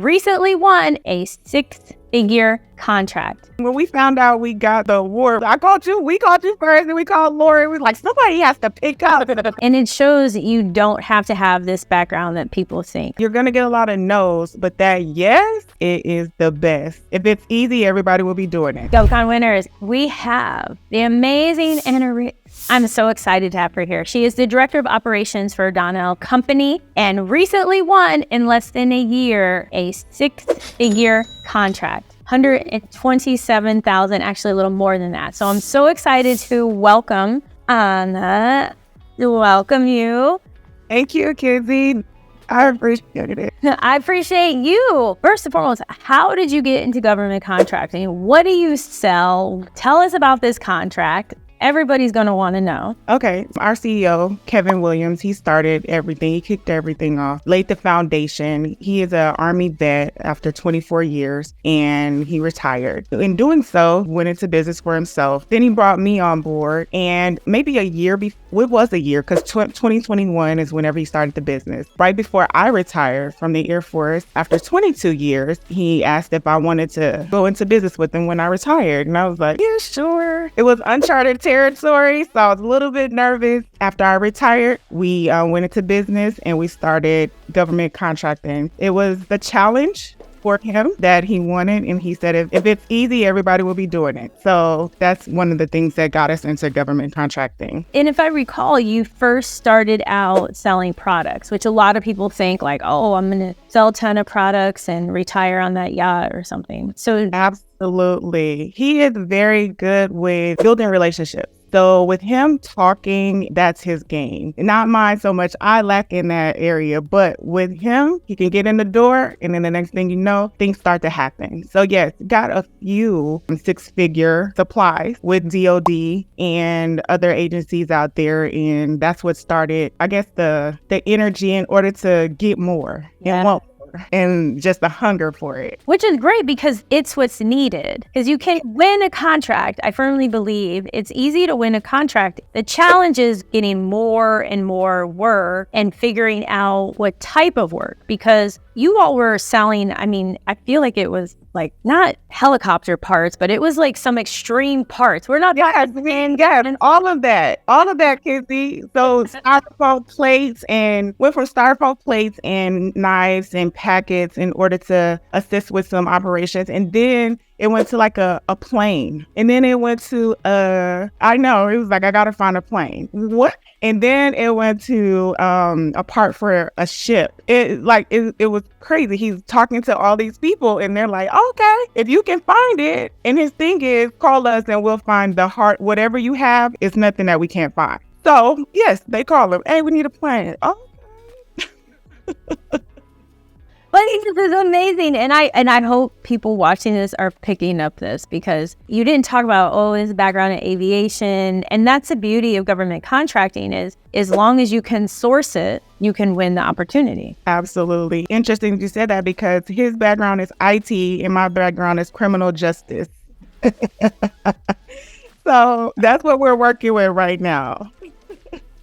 recently won a 6-figure contract. When we found out we got the award, we called you first, and we called Lori. We were like, somebody has to pick up. And it shows that you don't have to have this background that people think. You're going to get a lot of no's, but that yes, it is the best. If it's easy, everybody will be doing it. GovCon winners, we have the amazing Anna. I'm so excited to have her here. She is the Director of Operations for Donnell Company and recently won in less than a year a 6-figure contract. $127,000, actually a little more than that. So I'm so excited to welcome Anna. Welcome you. Thank you, Kizzy. I appreciate it. I appreciate you. First and foremost, how did you get into government contracting? What do you sell? Tell us about this contract. Everybody's going to want to know. Okay. Our CEO, Kevin Williams, he started everything. He kicked everything off, laid the foundation. He is an Army vet after 24 years, and he retired. In doing so, went into business for himself. Then he brought me on board, and maybe a year before, it was a year, because 2021 is whenever he started the business. Right before I retired from the Air Force, after 22 years, he asked if I wanted to go into business with him when I retired. And I was like, yeah, sure. It was uncharted territory, so I was a little bit nervous. After I retired, we went into business and we started government contracting. It was the challenge for him that he wanted, and he said if it's easy, everybody will be doing it. So that's one of the things that got us into government contracting. And if I recall, you first started out selling products, which a lot of people think like, oh, I'm going to sell a ton of products and retire on that yacht or something. So absolutely. He is very good with building relationships. So with him talking, that's his game. Not mine so much. I lack in that area. But with him, he can get in the door, and then the next thing you know, things start to happen. So yes, got a few 6-figure supplies with DOD and other agencies out there. And that's what started, I guess, the energy in order to get more and want more. And just the hunger for it. Which is great because it's what's needed. Because you can win a contract. I firmly believe it's easy to win a contract. The challenge is getting more and more work and figuring out what type of work. Because you all were selling, I feel like it was like not helicopter parts, but it was like some extreme parts. We're not. Yes, and all of that, Kizzy. So styrofoam plates, and went from styrofoam plates and knives and packets in order to assist with some operations. And then it went to like a plane. And then it went to I was like, I gotta find a plane. What? And then it went to a part for a ship. It was crazy. He's talking to all these people and they're like, okay, if you can find it. And his thing is, call us and we'll find the heart. Whatever you have, it's nothing that we can't find. So yes, they call him. Hey, we need a plane. Okay. But this is amazing. And I hope people watching this are picking up this, because you didn't talk about, his background in aviation. And that's the beauty of government contracting is as long as you can source it, you can win the opportunity. Absolutely. Interesting you said that, because his background is IT and my background is criminal justice. So that's what we're working with right now.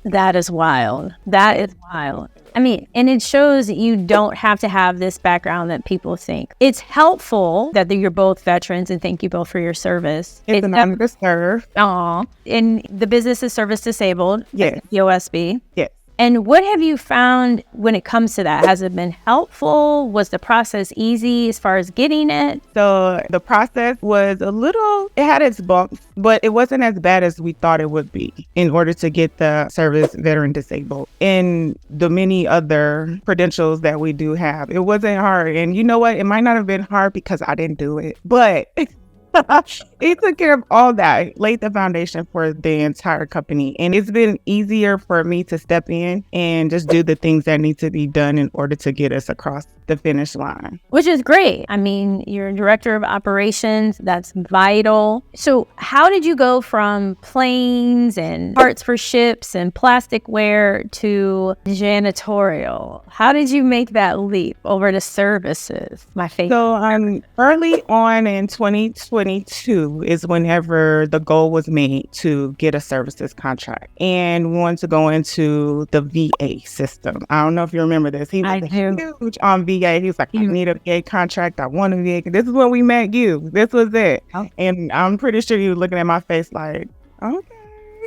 That is wild. That is wild. And it shows that you don't have to have this background that people think. It's helpful that you're both veterans, and thank you both for your service. It's an honor to serve. And the business is service disabled. Yes. USB. Yes. And what have you found when it comes to that? Has it been helpful? Was the process easy as far as getting it? So the process was it had its bumps, but it wasn't as bad as we thought it would be in order to get the service veteran disabled and the many other credentials that we do have. It wasn't hard. And you know what? It might not have been hard because I didn't do it, but it took care of all that, laid the foundation for the entire company. And it's been easier for me to step in and just do the things that need to be done in order to get us across the finish line. Which is great. You're a director of operations. That's vital. So how did you go from planes and parts for ships and plasticware to janitorial? How did you make that leap over to services? My favorite. So early on in 2022 is whenever the goal was made to get a services contract, and we wanted to go into the VA system. I don't know if you remember this. He was huge on VA. VA. He was like, I need a VA contract. I want a VA. This is when we met you. This was it. Oh. And I'm pretty sure he was looking at my face like, okay.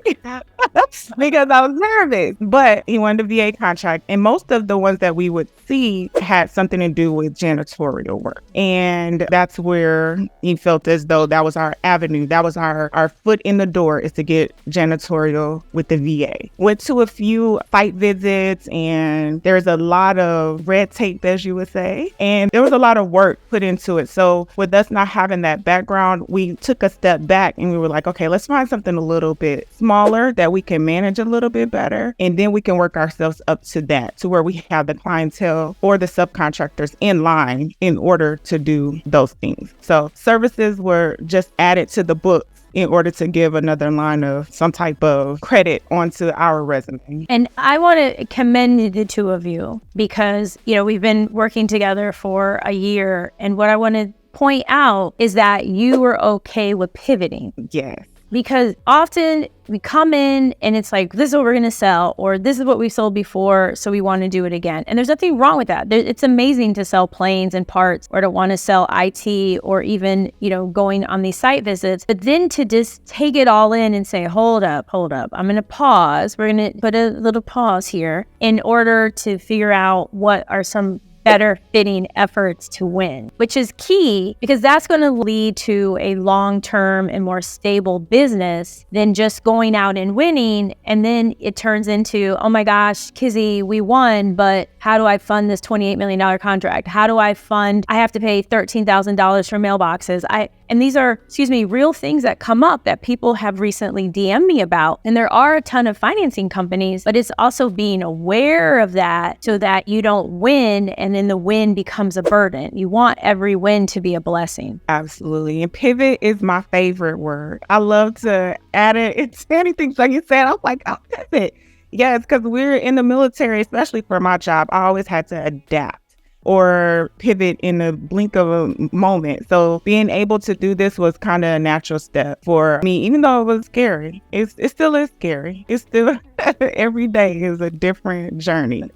Because I was nervous. But he wanted a VA contract. And most of the ones that we would see had something to do with janitorial work. And that's where he felt as though that was our avenue. That was our foot in the door, is to get janitorial with the VA. Went to a few site visits, and there's a lot of red tape, as you would say. And there was a lot of work put into it. So with us not having that background, we took a step back and we were like, okay, let's find something a little bit smaller that we can manage a little bit better. And then we can work ourselves up to that, to where we have the clientele or the subcontractors in line in order to do those things. So services were just added to the books in order to give another line of some type of credit onto our resume. And I want to commend the two of you because, we've been working together for a year. And what I want to point out is that you were okay with pivoting. Yes. Because often we come in and it's like, this is what we're going to sell, or this is what we sold before, so we want to do it again. And there's nothing wrong with that. It's amazing to sell planes and parts, or to want to sell IT, or even, going on these site visits. But then to just take it all in and say, hold up. I'm going to pause. We're going to put a little pause here in order to figure out what are some better fitting efforts to win, which is key, because that's going to lead to a long-term and more stable business than just going out and winning. And then it turns into, oh my gosh, Kizzy, we won, but how do I fund this $28 million contract? How do I have to pay $13,000 for mailboxes. And these are, real things that come up that people have recently DM'd me about. And there are a ton of financing companies, but it's also being aware of that so that you don't win and then the win becomes a burden. You want every win to be a blessing. Absolutely. And pivot is my favorite word. I love to add it. It's anything like you said. I'm like, I'll pivot. Yes, because we're in the military, especially for my job, I always had to adapt or pivot in the blink of a moment. So being able to do this was kind of a natural step for me, even though it was scary. It still is scary. It's still, every day is a different journey.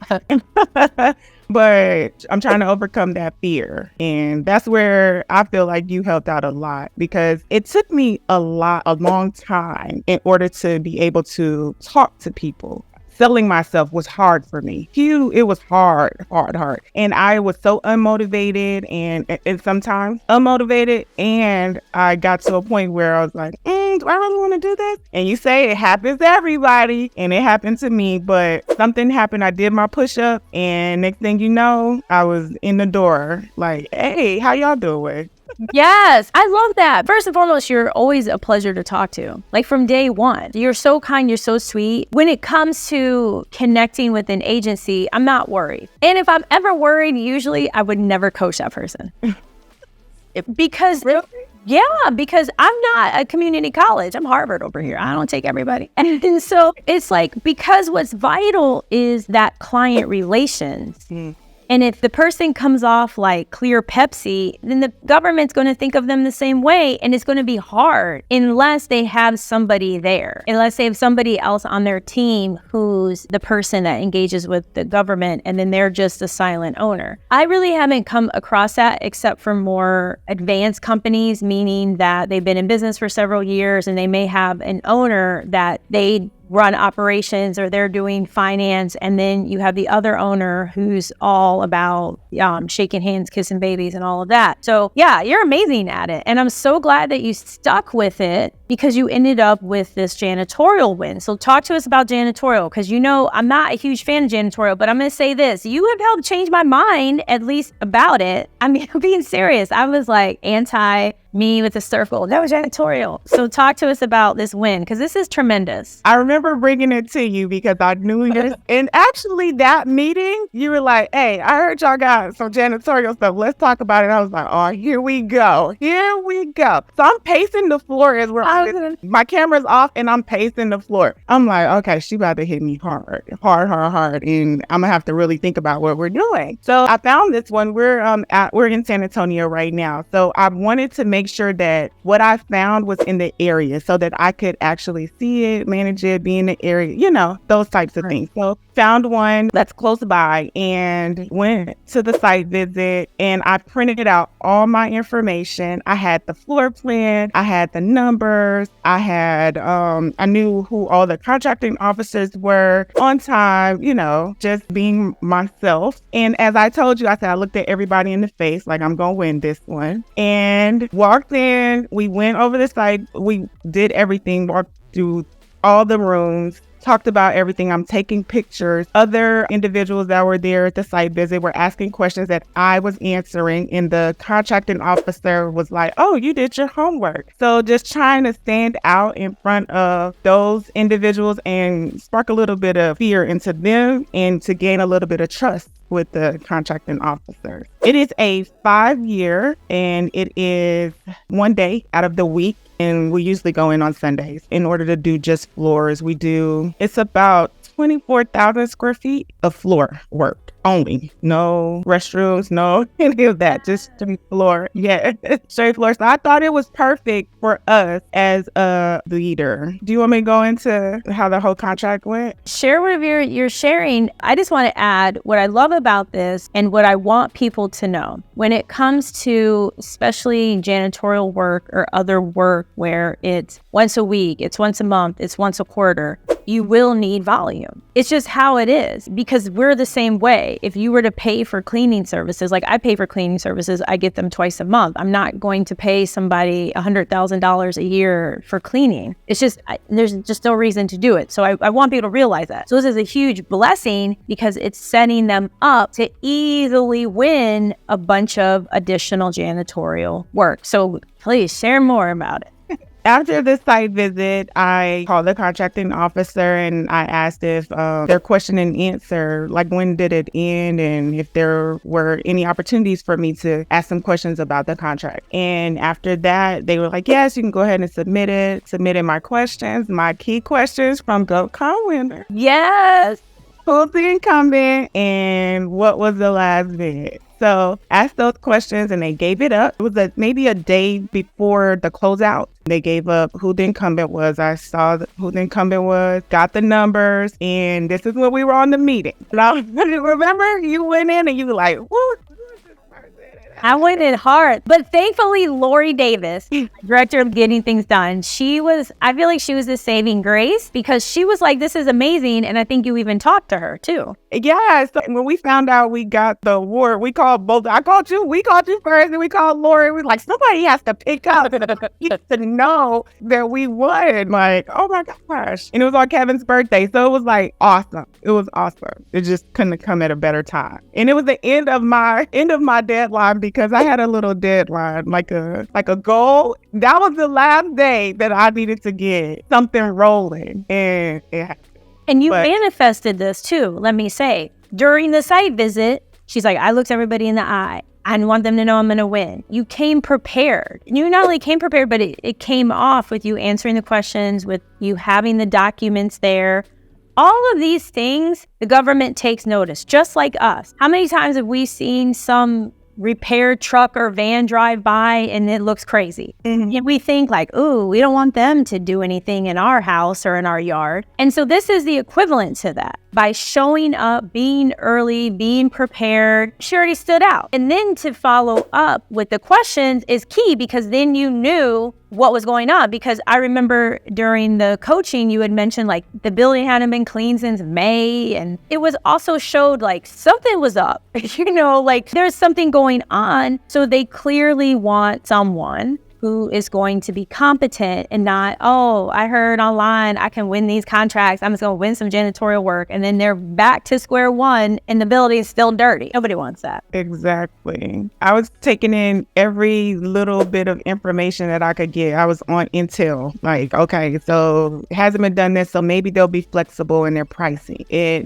But I'm trying to overcome that fear. And that's where I feel like you helped out a lot, because it took me a long time in order to be able to talk to people. Selling myself was hard for me. It was hard. And I was so unmotivated and sometimes unmotivated. And I got to a point where I was like, do I really want to do this? And you say it happens to everybody, and it happened to me, but something happened. I did my push-up, and next thing you know, I was in the door like, hey, how y'all doing? Yes, I love that. First and foremost, you're always a pleasure to talk to. Like from day one, you're so kind, you're so sweet. When it comes to connecting with an agency, I'm not worried. And if I'm ever worried, usually I would never coach that person. Because really? Yeah, because I'm not a community college. I'm Harvard over here. I don't take everybody. And so it's like, because what's vital is that client relations. And if the person comes off like clear Pepsi, then the government's going to think of them the same way. And it's going to be hard unless they have somebody there, unless they have somebody else on their team who's the person that engages with the government, and then they're just a silent owner. I really haven't come across that except for more advanced companies, meaning that they've been in business for several years and they may have an owner that they run operations or they're doing finance, and then you have the other owner who's all about shaking hands, kissing babies, and all of that. So yeah, you're amazing at it, and I'm so glad that you stuck with it, because you ended up with this janitorial win. So talk to us about janitorial, because I'm not a huge fan of janitorial, but I'm going to say this: you have helped change my mind, at least about it. I mean, I'm being serious. I was like me with the circle. That was janitorial. So talk to us about this win, because this is tremendous. I remember bringing it to you because I knew this. And actually that meeting, you were like, hey, I heard y'all got some janitorial stuff. Let's talk about it. I was like, oh, here we go. So I'm pacing the floor as my camera's off and I'm pacing the floor. I'm like, okay, she about to hit me hard. And I'm gonna have to really think about what we're doing. So I found this one. We're in San Antonio right now. So I wanted to make make sure that what I found was in the area so that I could actually see it, manage it, be in the area, those types of things. So found one that's close by and went to the site visit, and I printed out all my information. I had the floor plan, I had the numbers, I knew who all the contracting officers were on time, just being myself. And as I told you, I said, I looked at everybody in the face like I'm going to win this one, and walked in. We went over the site. We did everything, walked through all the rooms, talked about everything. I'm taking pictures. Other individuals that were there at the site visit were asking questions that I was answering, and the contracting officer was like, oh, you did your homework. So just trying to stand out in front of those individuals and spark a little bit of fear into them and to gain a little bit of trust with the contracting officer. It is a 5-year, and it is 1 day out of the week. And we usually go in on Sundays in order to do just floors. It's about 24,000 square feet of floor work only. No restrooms, no any of that, just straight floor. Yeah, straight floor. So I thought it was perfect for us as a leader. Do you want me to go into how the whole contract went? Share whatever you're sharing. I just want to add what I love about this and what I want people to know. When it comes to especially janitorial work or other work where it's once a week, it's once a month, it's once a quarter, you will need volume. It's just how it is, because we're the same way. If you were to pay for cleaning services, like I pay for cleaning services, I get them twice a month. I'm not going to pay somebody $100,000 a year for cleaning. It's just, there's just no reason to do it. So I want people to realize that. So this is a huge blessing because it's setting them up to easily win a bunch of additional janitorial work. So please share more about it. After the site visit, I called the contracting officer and I asked if their question and answer, like when did it end, and if there were any opportunities for me to ask some questions about the contract. And after that, they were like, yes, you can go ahead and submit it. Submitted my questions, my key questions from GovCon winner. Yes. Who's the incumbent and what was the last bid? So asked those questions and they gave it up. It was maybe a day before the closeout. They gave up who the incumbent was. I saw who the incumbent was, got the numbers, and this is what we were on the meeting. Now, remember, you went in and you were like, woo. I went in hard, but thankfully Lori Davis, director of Getting Things Done, I feel like she was the saving grace because she was like, this is amazing. And I think you even talked to her too. Yeah. So when we found out we got the award, we called both. We called you first, and we called Lori. We were like, somebody has to pick up to know that we won. Like, oh my gosh. And it was on Kevin's birthday. So it was like awesome. It was awesome. It just couldn't have come at a better time. And it was the end of my deadline because I had a little deadline, like a goal. That was the last day that I needed to get something rolling. And you manifested this too, let me say. During the site visit, she's like, I looked everybody in the eye. I want them to know I'm going to win. You came prepared. You not only came prepared, but it came off with you answering the questions, with you having the documents there. All of these things, the government takes notice, just like us. How many times have we seen some repair truck or van drive by and it looks crazy? Mm-hmm. And we think like, ooh, we don't want them to do anything in our house or in our yard. And so this is the equivalent to that. By showing up, being early, being prepared, she already stood out. And then to follow up with the questions is key, because then you knew what was going on. Because I remember during the coaching, you had mentioned like the building hadn't been cleaned since May. And it was also showed like something was up, like there's something going on. So they clearly want someone who is going to be competent and not, oh, I heard online I can win these contracts. I'm just going to win some janitorial work. And then they're back to square one and the building is still dirty. Nobody wants that. Exactly. I was taking in every little bit of information that I could get. I was on intel. Like, okay, so it hasn't been done this, so maybe they'll be flexible in their pricing. They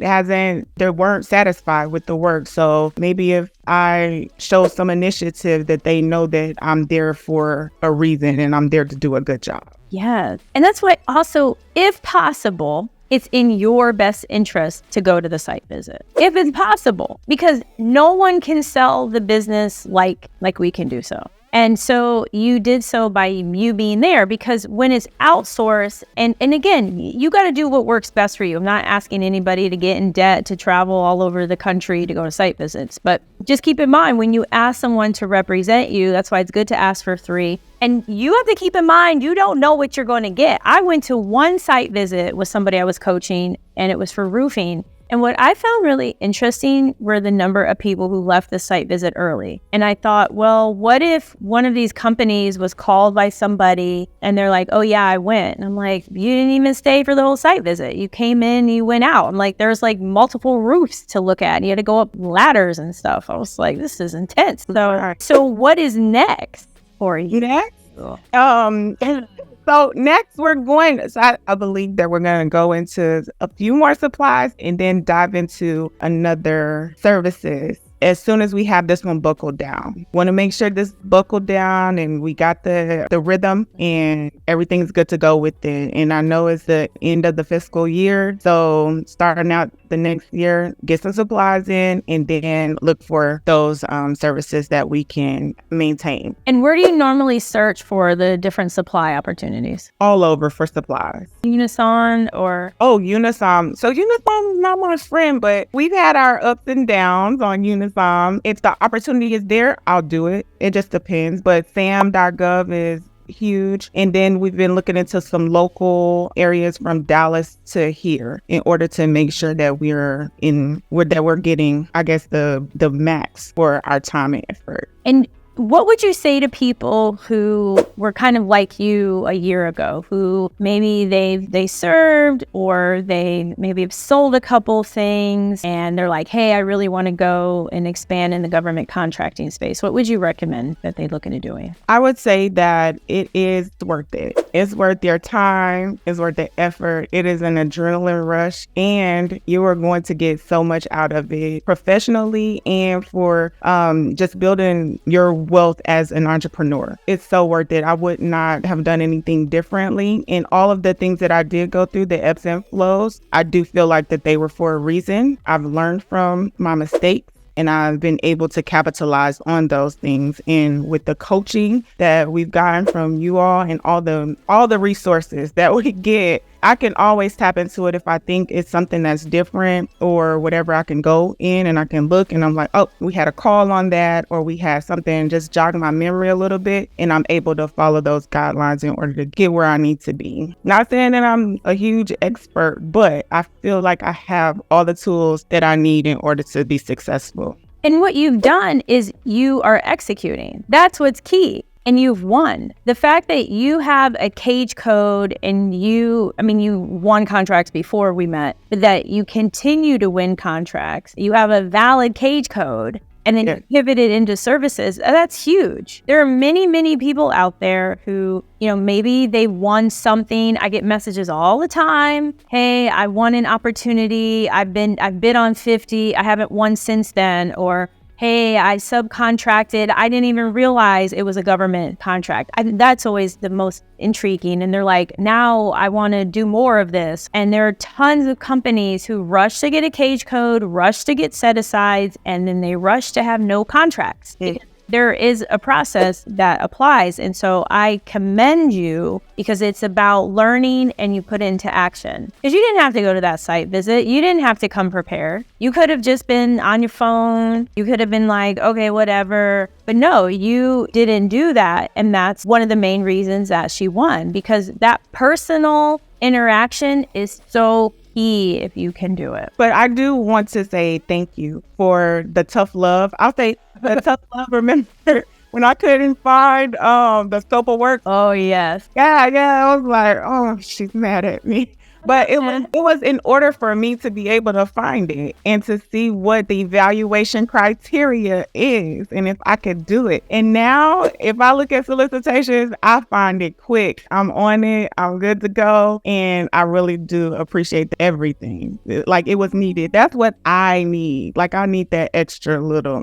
weren't satisfied with the work. So maybe if I show some initiative that they know that I'm there for a reason and I'm there to do a good job. Yeah. And that's why also, if possible, it's in your best interest to go to the site visit. If it's possible, because no one can sell the business like we can do so. And so you did so by you being there, because when it's outsourced, and again, you got to do what works best for you. I'm not asking anybody to get in debt to travel all over the country to go to site visits, but just keep in mind when you ask someone to represent you, that's why it's good to ask for 3. And you have to keep in mind, you don't know what you're going to get. I went to one site visit with somebody I was coaching, and it was for roofing. And what I found really interesting were the number of people who left the site visit early. And I thought, well, what if one of these companies was called by somebody and they're like, oh yeah, I went. And I'm like, you didn't even stay for the whole site visit. You came in, you went out. I'm like, there's like multiple roofs to look at. You had to go up ladders and stuff. I was like, this is intense. So what is next for you? Next? So next I believe that we're going to go into a few more supplies and then dive into another services as soon as we have this one buckled down. Want to make sure this buckled down and we got the rhythm and everything's good to go with it. And I know it's the end of the fiscal year, so starting out the next year, get some supplies in and then look for those services that we can maintain. And where do you normally search for the different supply opportunities? All over for supplies. Unison or? Oh, Unison. So Unison's not my friend, but we've had our ups and downs on Unison. If the opportunity is there, I'll do it. It just depends. But Sam.Gov is huge. And then we've been looking into some local areas from Dallas to here in order to make sure that we're getting, I guess, the max for our time and effort. And what would you say to people who were kind of like you a year ago, who maybe they served or they maybe have sold a couple things and they're like, hey, I really want to go and expand in the government contracting space? What would you recommend that they look into doing? I would say that it is worth it. It's worth your time. It's worth the effort. It is an adrenaline rush, and you are going to get so much out of it professionally and for just building your wealth as an entrepreneur. It's so worth it. I would not have done anything differently. And all of the things that I did go through, the ebbs and flows, I do feel like that they were for a reason. I've learned from my mistakes, and I've been able to capitalize on those things. And with the coaching that we've gotten from you all and all the resources that we get, I can always tap into it if I think it's something that's different or whatever. I can go in and I can look and I'm like, oh, we had a call on that, or we had something just jogging my memory a little bit, and I'm able to follow those guidelines in order to get where I need to be. Not saying that I'm a huge expert, but I feel like I have all the tools that I need in order to be successfł. And what you've done is you are executing. That's what's key. And you've won. The fact that you have a cage code and you won contracts before we met, but that you continue to win contracts, you have a valid cage code, and then you pivoted into services, that's huge. There are many, many people out there who, maybe they won something. I get messages all the time. Hey, I won an opportunity. I've bid on 50. I haven't won since then. Or, hey, I subcontracted. I didn't even realize it was a government contract. That's always the most intriguing. And they're like, now I want to do more of this. And there are tons of companies who rush to get a cage code, rush to get set-asides, and then they rush to have no contracts. There is a process that applies. And so I commend you because it's about learning and you put it into action. Because you didn't have to go to that site visit. You didn't have to come prepared. You could have just been on your phone. You could have been like, okay, whatever. But no, you didn't do that. And that's one of the main reasons that she won, because that personal interaction is so key if you can do it. But I do want to say thank you for the tough love. I'll say the tough love. Remember when I couldn't find the scope of work? Oh, yes. Yeah. I was like, oh, she's mad at me. But it was in order for me to be able to find it and to see what the evaluation criteria is and if I could do it. And now if I look at solicitations, I find it quick. I'm on it. I'm good to go. And I really do appreciate everything. Like, it was needed. That's what I need. Like, I need that extra little,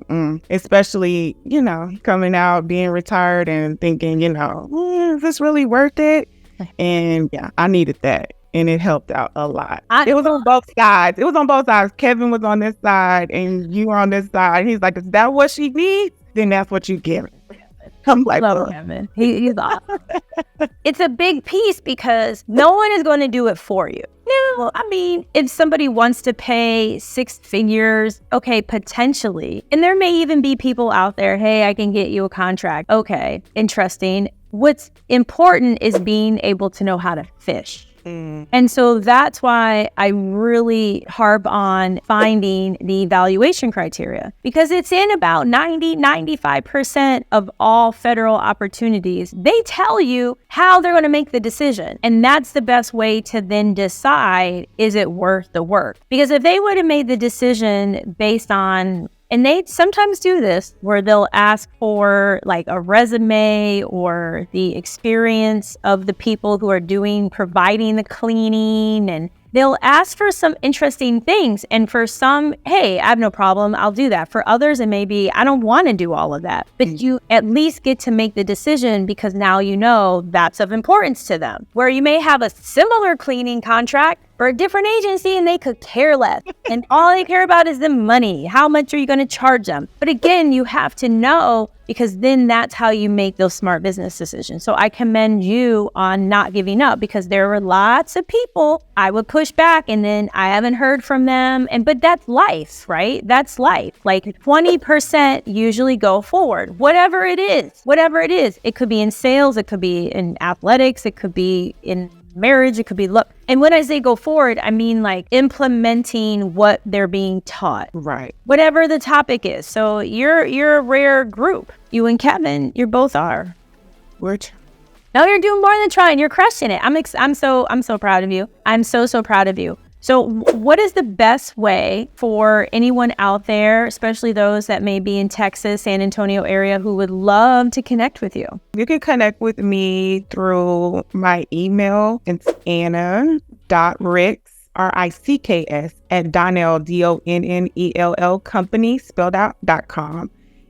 especially, coming out, being retired and thinking, is this really worth it? And yeah, I needed that. And it helped out a lot. It was on both sides. Kevin was on this side and you were on this side. And he's like, is that what she needs? Then that's what you give her. I'm like, love Kevin. He's awesome. It's a big piece because no one is going to do it for you. No, I mean, if somebody wants to pay 6 figures, okay, potentially. And there may even be people out there, hey, I can get you a contract. Okay, interesting. What's important is being able to know how to fish. And so that's why I really harp on finding the valuation criteria, because it's in about 95% of all federal opportunities. They tell you how they're going to make the decision. And that's the best way to then decide, is it worth the work? Because if they would have made the decision based on, and they sometimes do this, where they'll ask for like a resume or the experience of the people who are providing the cleaning, and they'll ask for some interesting things. And for some, hey, I have no problem, I'll do that. For others, it may be, I don't want to do all of that. But you at least get to make the decision because now you know that's of importance to them. Where you may have a similar cleaning contract for a different agency and they could care less. And all they care about is the money. How much are you going to charge them? But again, you have to know, because then that's how you make those smart business decisions. So I commend you on not giving up, because there were lots of people I would push back and then I haven't heard from them. But that's life, right? That's life. Like 20% usually go forward, whatever it is. It could be in sales, it could be in athletics, it could be in marriage, it could be look. And when I say go forward, I mean like implementing what they're being taught. Right. Whatever the topic is. So you're a rare group. You and Kevin, you both are. No, you're doing more than trying. You're crushing it. I'm so proud of you. I'm so proud of you. So what is the best way for anyone out there, especially those that may be in Texas, San Antonio area, who would love to connect with you? You can connect with me through my email. It's anna.ricks, RICKS, at Donnell, DONNELL company, spelled out, .com.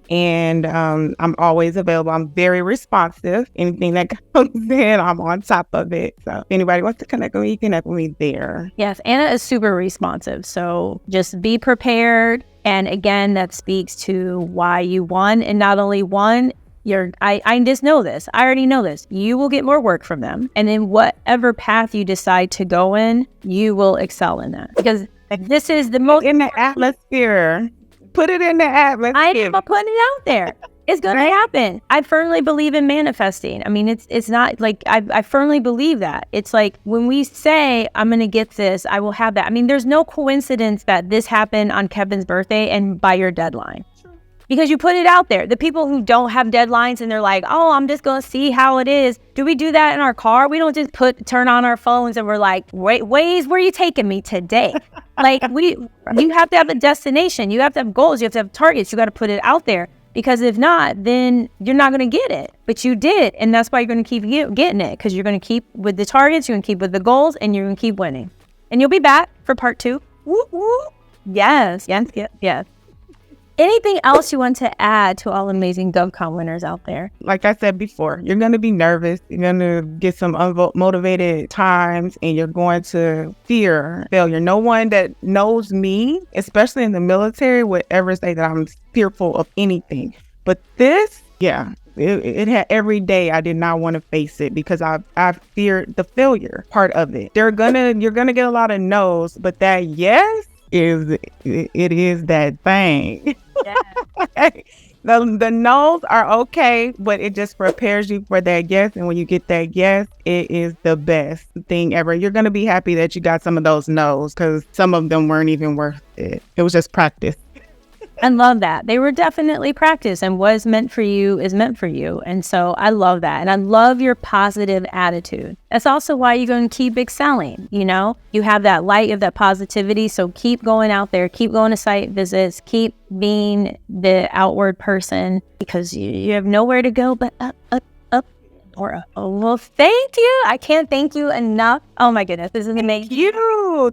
And I'm always available. I'm very responsive. Anything that comes in, I'm on top of it. So if anybody wants to connect with me, you can connect with me there. Yes, Anna is super responsive. So just be prepared. And again, that speaks to why you won. And not only won, I just know this. I already know this. You will get more work from them. And then whatever path you decide to go in, you will excel in that. Because this is the most in the atmosphere. Put it in the atmosphere. I am putting it out there. It's going to happen. I firmly believe in manifesting. I mean, it's not like I firmly believe that. It's like when we say, I'm going to get this, I will have that. I mean, there's no coincidence that this happened on Kevin's birthday and by your deadline. Because you put it out there. The people who don't have deadlines and they're like, oh, I'm just going to see how it is. Do we do that in our car? We don't just turn on our phones and we're like, wait, Waze, where are you taking me today? Like you have to have a destination. You have to have goals. You have to have targets. You got to put it out there. Because if not, then you're not going to get it. But you did. And that's why you're going to keep getting it. Because you're going to keep with the targets. You're going to keep with the goals. And you're going to keep winning. And you'll be back for part 2. Woo, woo. Yes. Anything else you want to add to all amazing GovCon winners out there? Like I said before, you're going to be nervous. You're going to get some unmotivated times, and you're going to fear failure. No one that knows me, especially in the military, would ever say that I'm fearful of anything. But this, it had every day I did not want to face it because I feared the failure part of it. You're gonna get a lot of no's, but that yes is that thing. Yeah. The no's are okay, but it just prepares you for that yes. And when you get that yes, it is the best thing ever. You're going to be happy that you got some of those no's, because some of them weren't even worth it. It was just practice. I love that. They were definitely practice, and what is meant for you is meant for you. And so I love that. And I love your positive attitude. That's also why you're going to keep excelling. You know, you have that light, of that positivity. So keep going out there, keep going to site visits, keep being the outward person, because you have nowhere to go but up, or up. Oh, well, thank you. I can't thank you enough. Oh my goodness. This is amazing.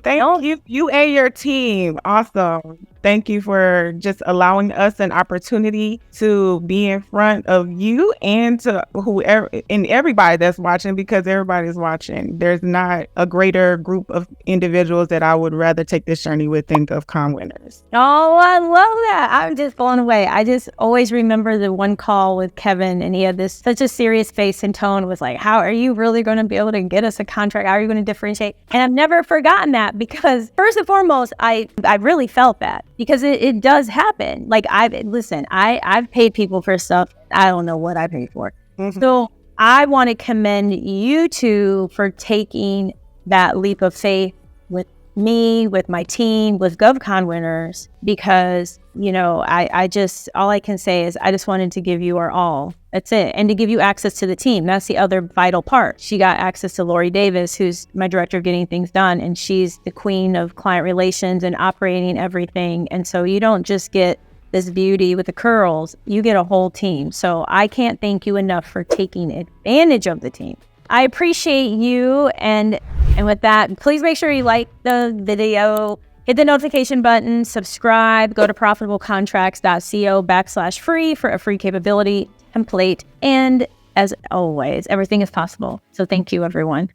Thank you. You and your team. Awesome. Thank you for just allowing us an opportunity to be in front of you and to whoever and everybody that's watching, because everybody's watching. There's not a greater group of individuals that I would rather take this journey with than GovCon winners. Oh, I love that. I'm just blown away. I just always remember the one call with Kevin, and he had this such a serious face and tone, was like, how are you really going to be able to get us a contract? How are you going to differentiate? And I've never forgotten that, because first and foremost, I really felt that, because it does happen. Like, I've paid people for stuff I don't know what I paid for. So I want to commend you two for taking that leap of faith with me, with my team, with GovCon winners, because, I just, all I can say is I just wanted to give you our all. That's it. And to give you access to the team. That's the other vital part. She got access to Lori Davis, who's my director of getting things done. And she's the queen of client relations and operating everything. And so you don't just get this beauty with the curls, you get a whole team. So I can't thank you enough for taking advantage of the team. I appreciate you. And with that, please make sure you like the video, hit the notification button, subscribe, go to profitablecontracts.co/free for a free capability template. And as always, everything is possible. So thank you, everyone.